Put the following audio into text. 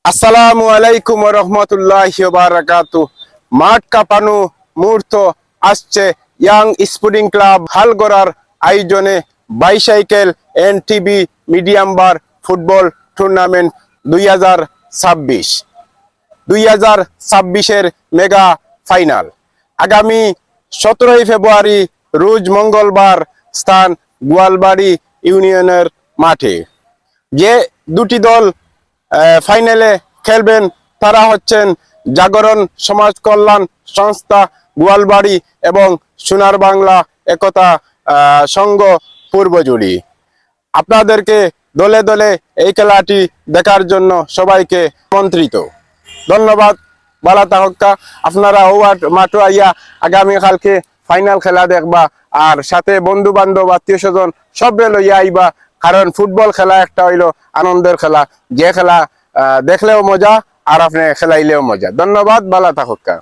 আসসালামু আলাইকুম ওয়া রাহমাতুল্লাহি ওয়া বারাকাতুহু। মাঠ কাঁপানো মুহূর্ত আসছে ইয়াং স্পোর্টিং ক্লাব হালগড়ার আয়োজনে বাইসাইকেল এনটিবি মিডিয়াম বার ফুটবল টুর্নামেন্ট 2026 মেগা ফাইনাল আগামী 17 ফেব্রুয়ারি রোজ মঙ্গলবার, স্থান গোয়ালবাড়ি ইউনিয়নের মাঠে। যে দুটি দল ফাইনালে খেলবেন তারা হচ্ছেন জাগরণ সমাজ কল্যাণ সংস্থা গোয়ালবাড়ি এবং সোনার বাংলা একতা সংঘ পূর্বজুড়ি। আপনাদেরকে দলে দলে এই খেলাটি দেখার জন্য সবাইকে আমন্ত্রিত। ধন্যবাদ। বালা তাহক্কা আপনারা মাঠে আইয়া আগামীকালকে ফাইনাল খেলা দেখবা, আর সাথে বন্ধু বান্ধব আত্মীয় স্বজন সবে লইয়া আইবা, কারণ ফুটবল খেলা একটা হইলো আনন্দের খেলা, যে খেলা দেখলেও মজা আর আপনি খেলাইলেও মজা। ধন্যবাদ। বালা তাহক্কা।